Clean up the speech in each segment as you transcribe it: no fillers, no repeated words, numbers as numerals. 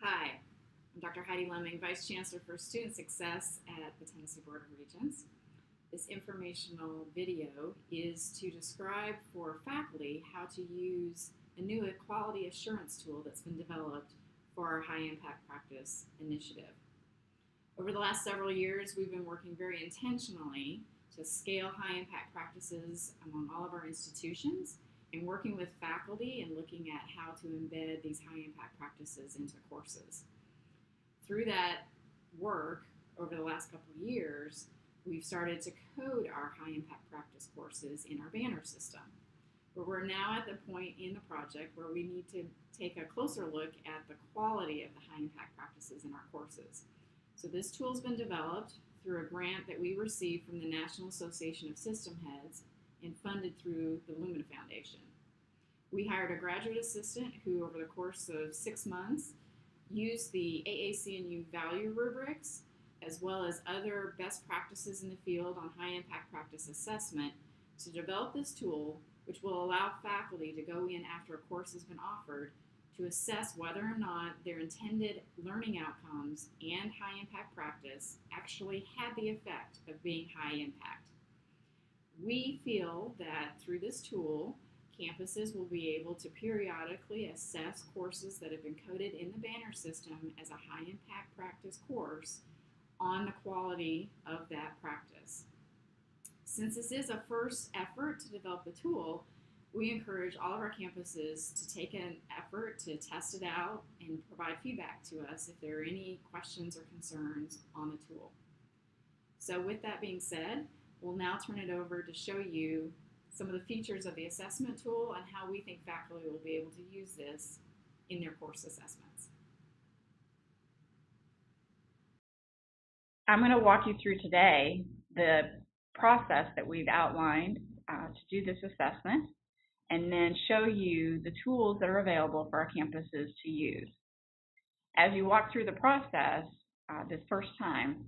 Hi, I'm Dr. Heidi Lemming, Vice Chancellor for Student Success at the Tennessee Board of Regents. This informational video is to describe for faculty how to use a new quality assurance tool that's been developed for our High Impact Practice initiative. Over the last several years, we've been working very intentionally to scale high impact practices among all of our institutions and working with faculty and looking at how to embed these high impact practices into courses. Through that work over the last couple of years, we've started to code our high impact practice courses in our banner system. But we're now at the point in the project where we need to take a closer look at the quality of the high impact practices in our courses. So this tool's been developed through a grant that we received from the National Association of System Heads and funded through the Lumina Foundation. We hired a graduate assistant who, over the course of 6 months, used the AAC&U Value Rubrics, as well as other best practices in the field on high impact practice assessment, to develop this tool, which will allow faculty to go in after a course has been offered to assess whether or not their intended learning outcomes and high impact practice actually had the effect of being high impact. We feel that through this tool, campuses will be able to periodically assess courses that have been coded in the banner system as a high impact practice course on the quality of that practice. Since this is a first effort to develop the tool, we encourage all of our campuses to take an effort to test it out and provide feedback to us if there are any questions or concerns on the tool. So with that being said, we'll now turn it over to show you some of the features of the assessment tool and how we think faculty will be able to use this in their course assessments. I'm going to walk you through today the process that we've outlined to do this assessment, and then show you the tools that are available for our campuses to use. As you walk through the process this first time,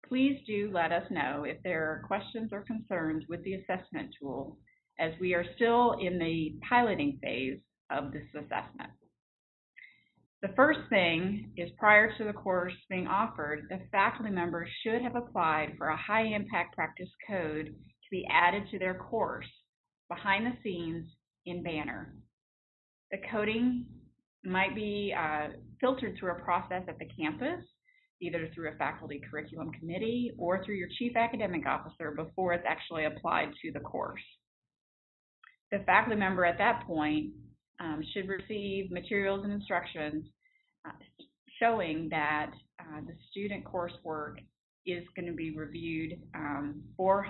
please do let us know if there are questions or concerns with the assessment tool, as we are still in the piloting phase of this assessment. The first thing is, prior to the course being offered, the faculty members should have applied for a high impact practice code to be added to their course behind the scenes in Banner. The coding might be filtered through a process at the campus, either through a faculty curriculum committee or through your chief academic officer before it's actually applied to the course. The faculty member at that point should receive materials and instructions showing that the student coursework is going to be reviewed for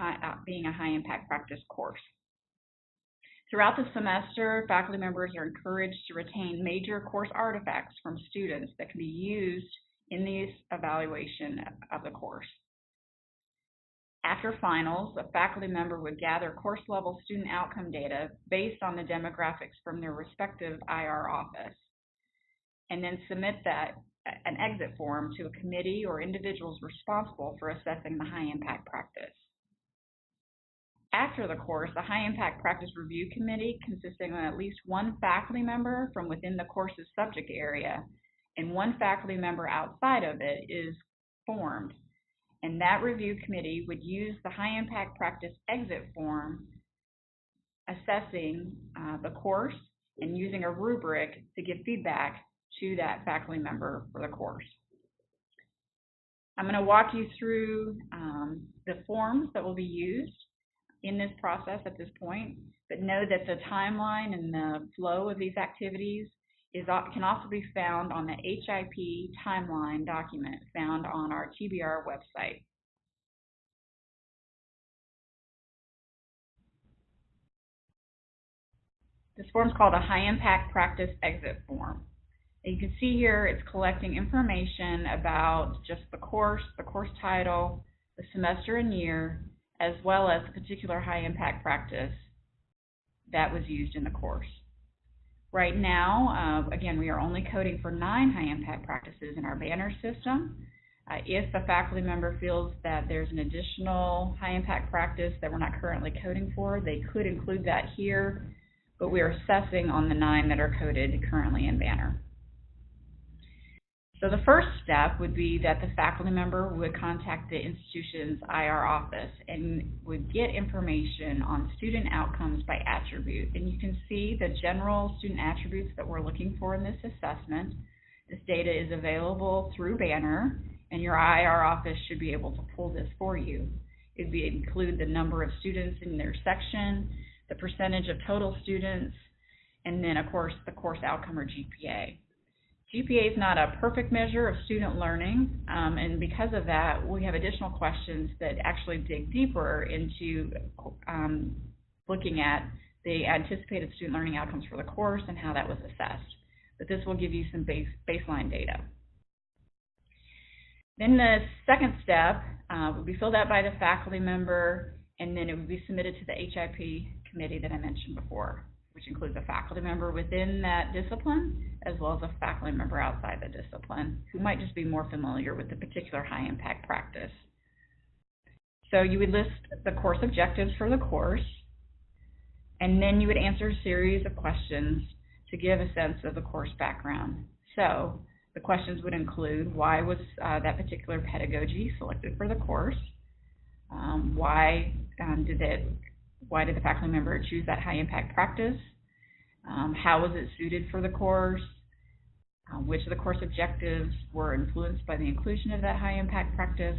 being a high impact practice course. Throughout the semester, faculty members are encouraged to retain major course artifacts from students that can be used in the evaluation of the course. After finals, a faculty member would gather course-level student outcome data based on the demographics from their respective IR office, and then submit an exit form to a committee or individuals responsible for assessing the high-impact practice. After the course, the High Impact Practice Review Committee, consisting of at least one faculty member from within the course's subject area and one faculty member outside of it, is formed. And that review committee would use the High Impact Practice exit form, assessing the course and using a rubric to give feedback to that faculty member for the course. I'm going to walk you through the forms that will be used in this process at this point, but know that the timeline and the flow of these activities can also be found on the HIP timeline document found on our TBR website. This form is called a High Impact Practice Exit Form. And you can see here it's collecting information about just the course title, the semester and year, as well as the particular high impact practice that was used in the course. Right now, again, we are only coding for 9 high impact practices in our banner system. If a faculty member feels that there's an additional high impact practice that we're not currently coding for, they could include that here, but we are assessing on the 9 that are coded currently in banner. So the first step would be that the faculty member would contact the institution's IR office and would get information on student outcomes by attribute. And you can see the general student attributes that we're looking for in this assessment. This data is available through Banner, and your IR office should be able to pull this for you. It would include the number of students in their section, the percentage of total students, and then, of course, the course outcome or GPA. GPA is not a perfect measure of student learning, and because of that, we have additional questions that actually dig deeper into looking at the anticipated student learning outcomes for the course and how that was assessed. But this will give you some baseline data. Then the second step would be filled out by the faculty member, and then it would be submitted to the HIP committee that I mentioned before, which includes a faculty member within that discipline, as well as a faculty member outside the discipline, who might just be more familiar with the particular high-impact practice. So you would list the course objectives for the course, and then you would answer a series of questions to give a sense of the course background. So the questions would include, why was that particular pedagogy selected for the course? Why did the faculty member choose that high-impact practice? How was it suited for the course? Which of the course objectives were influenced by the inclusion of that high-impact practice?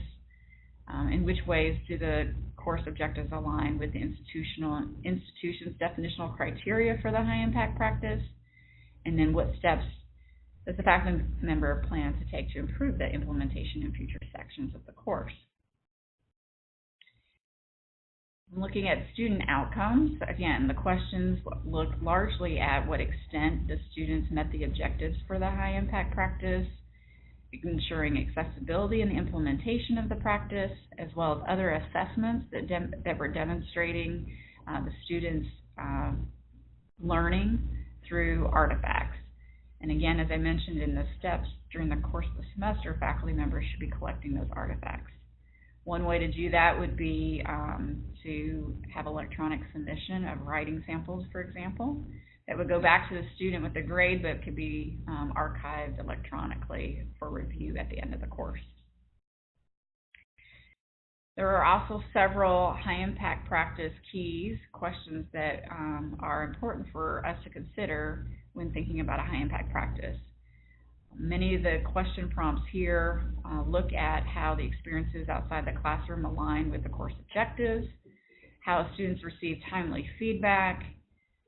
In which ways do the course objectives align with the institution's definitional criteria for the high-impact practice? And then what steps does the faculty member plan to take to improve the implementation in future sections of the course? Looking at student outcomes, again, the questions look largely at what extent the students met the objectives for the high-impact practice, ensuring accessibility in the implementation of the practice, as well as other assessments that were demonstrating the students' learning through artifacts. And again, as I mentioned in the steps, during the course of the semester, faculty members should be collecting those artifacts. One way to do that would be to have electronic submission of writing samples, for example, that would go back to the student with the grade, but could be archived electronically for review at the end of the course. There are also several high-impact practice keys, questions that are important for us to consider when thinking about a high-impact practice. Many of the question prompts here look at how the experiences outside the classroom align with the course objectives, how students receive timely feedback,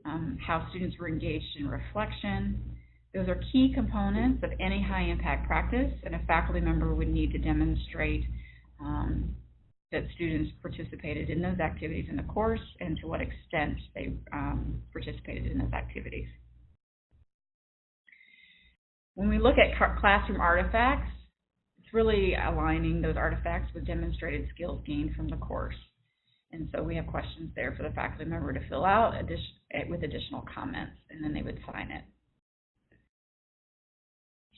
how students were engaged in reflection. Those are key components of any high-impact practice, and a faculty member would need to demonstrate that students participated in those activities in the course and to what extent they participated in those activities. When we look at classroom artifacts, it's really aligning those artifacts with demonstrated skills gained from the course. And so we have questions there for the faculty member to fill out with additional comments, and then they would sign it.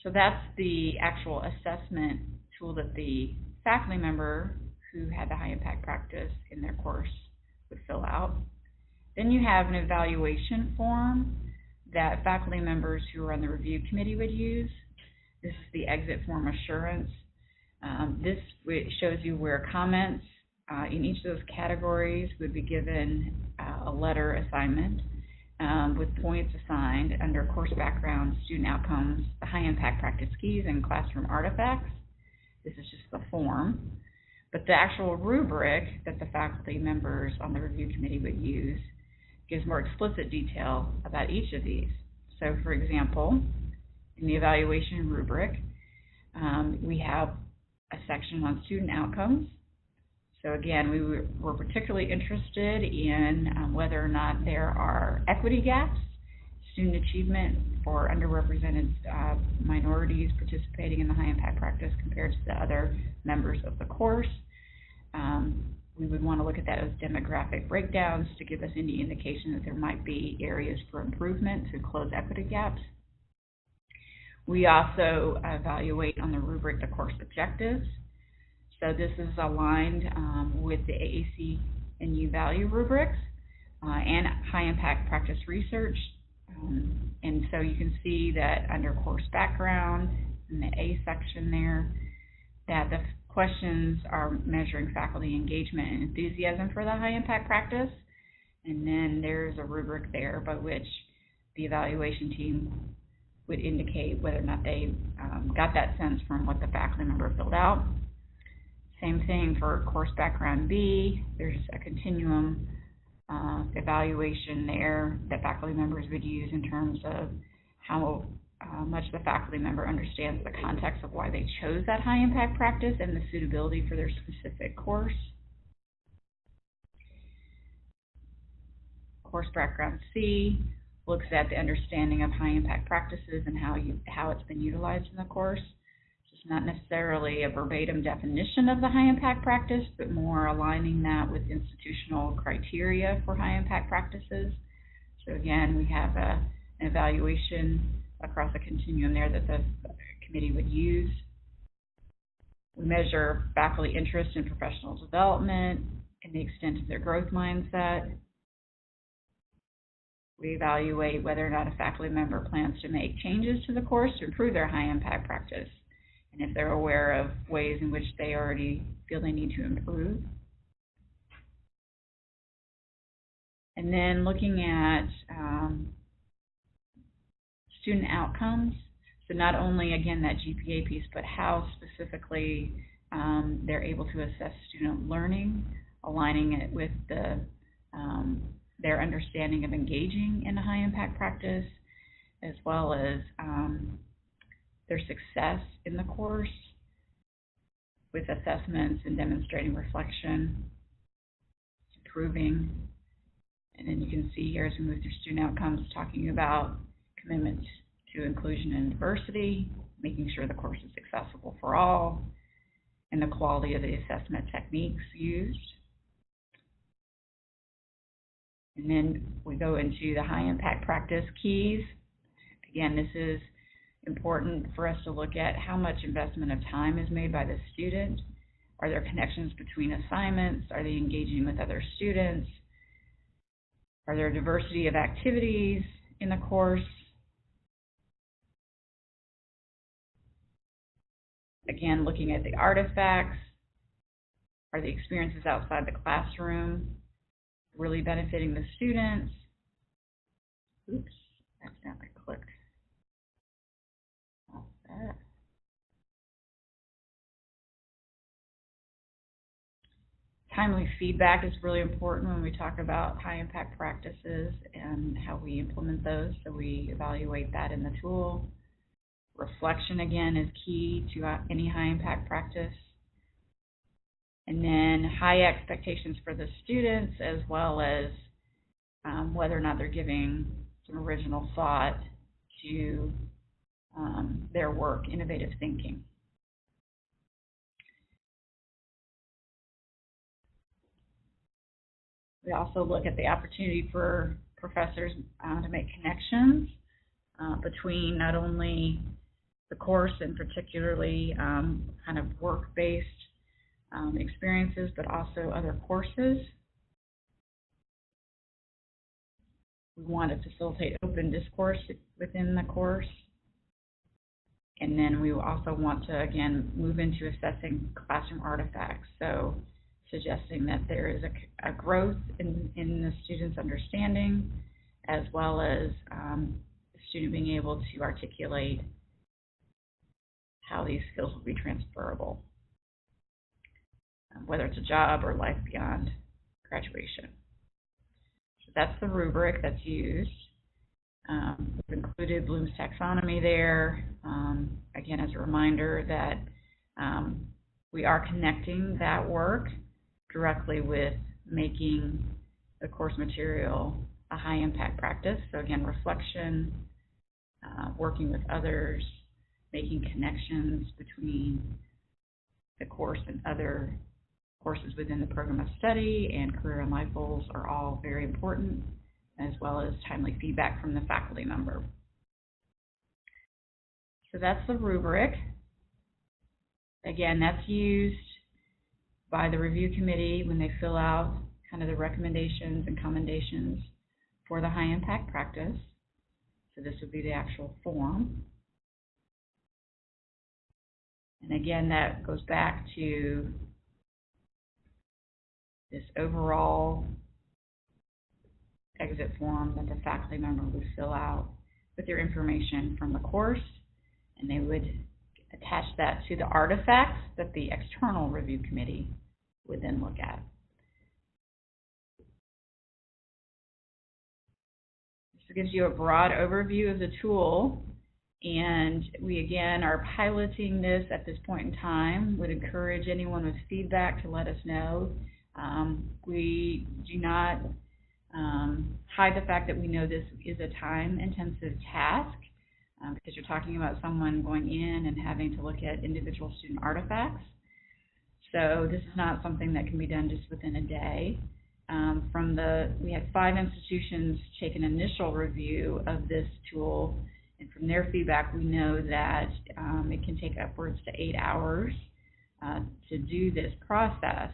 So that's the actual assessment tool that the faculty member who had the high impact practice in their course would fill out. Then you have an evaluation form that faculty members who are on the review committee would use. This is the exit form assurance. This shows you where comments in each of those categories would be given a letter assignment with points assigned under course background, student outcomes, the high impact practice keys, and classroom artifacts. This is just the form. But the actual rubric that the faculty members on the review committee would use gives more explicit detail about each of these. So, for example, in the evaluation rubric, we have a section on student outcomes. So again, we were particularly interested in whether or not there are equity gaps, student achievement for underrepresented minorities participating in the high impact practice compared to the other members of the course. We would want to look at that as demographic breakdowns to give us any indication that there might be areas for improvement to close equity gaps. We also evaluate on the rubric the course objectives. So this is aligned with the AAC&U Value Rubrics and high impact practice research. And so you can see that under course background, in the A section there, that the questions are measuring faculty engagement and enthusiasm for the high impact practice. And then there's a rubric there by which the evaluation team would indicate whether or not they got that sense from what the faculty member filled out. Same thing for course background B. There's a continuum evaluation there that faculty members would use in terms of how much the faculty member understands the context of why they chose that high impact practice and the suitability for their specific course. Course background C looks at the understanding of high impact practices and how it's been utilized in the course. So it's not necessarily a verbatim definition of the high impact practice, but more aligning that with institutional criteria for high impact practices. So again, we have an evaluation across a continuum there that the committee would use. We measure faculty interest in professional development and the extent of their growth mindset. We evaluate whether or not a faculty member plans to make changes to the course to improve their high impact practice, and if they're aware of ways in which they already feel they need to improve. And then looking at student outcomes, so not only, again, that GPA piece, but how specifically they're able to assess student learning, aligning it with their understanding of engaging in a high impact practice, as well as their success in the course with assessments and demonstrating reflection, improving. And then you can see here as we move through student outcomes, talking about commitments to inclusion and diversity, making sure the course is accessible for all, and the quality of the assessment techniques used. And then we go into the high impact practice keys. Again, this is important for us to look at how much investment of time is made by the student. Are there connections between assignments? Are they engaging with other students? Are there diversity of activities in the course? Again, looking at the artifacts. Are the experiences outside the classroom really benefiting the students? Oops, accidentally clicked off that. Timely feedback is really important when we talk about high impact practices and how we implement those, so we evaluate that in the tool. Reflection, again, is key to any high impact practice. And then high expectations for the students, as well as whether or not they're giving some original thought to their work, innovative thinking. We also look at the opportunity for professors to make connections between not only the course and particularly kind of work-based experiences, but also other courses. We want to facilitate open discourse within the course. And then we also want to, again, move into assessing classroom artifacts. So suggesting that there is a growth in the student's understanding, as well as the student being able to articulate how these skills will be transferable, whether it's a job or life beyond graduation. So that's the rubric that's used. We've included Bloom's taxonomy there. Again, as a reminder that we are connecting that work directly with making the course material a high impact practice. So again, reflection, working with others, making connections between the course and other courses within the program of study and career and life goals are all very important, as well as timely feedback from the faculty member. So that's the rubric. Again, that's used by the review committee when they fill out kind of the recommendations and commendations for the high impact practice. So this would be the actual form. And again, that goes back to this overall exit form that the faculty member would fill out with their information from the course, and they would attach that to the artifacts that the external review committee would then look at. This gives you a broad overview of the tool, and we again are piloting this at this point in time. Would encourage anyone with feedback to let us know. We do not hide the fact that we know this is a time-intensive task because you're talking about someone going in and having to look at individual student artifacts. So this is not something that can be done just within a day. We had 5 institutions take an initial review of this tool, and from their feedback, we know that it can take upwards to 8 hours to do this process.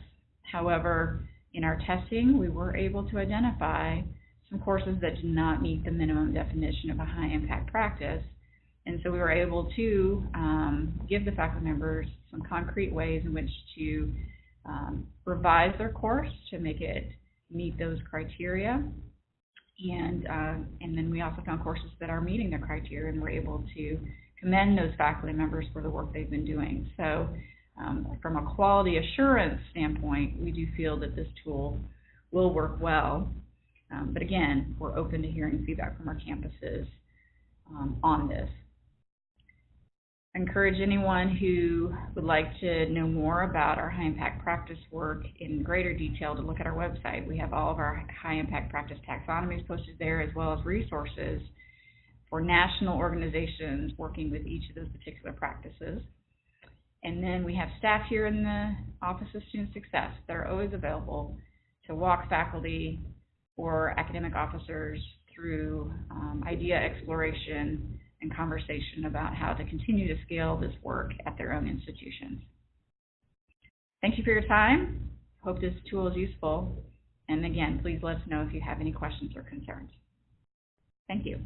However, in our testing, we were able to identify some courses that did not meet the minimum definition of a high-impact practice, and so we were able to give the faculty members some concrete ways in which to revise their course to make it meet those criteria. And then we also found courses that are meeting their criteria, and we're able to commend those faculty members for the work they've been doing. So from a quality assurance standpoint, we do feel that this tool will work well. But again, we're open to hearing feedback from our campuses on this. I encourage anyone who would like to know more about our high-impact practice work in greater detail to look at our website. We have all of our high-impact practice taxonomies posted there, as well as resources for national organizations working with each of those particular practices. And then we have staff here in the Office of Student Success that are always available to walk faculty or academic officers through idea exploration and conversation about how to continue to scale this work at their own institutions. Thank you for your time. Hope this tool is useful. And again, please let us know if you have any questions or concerns. Thank you.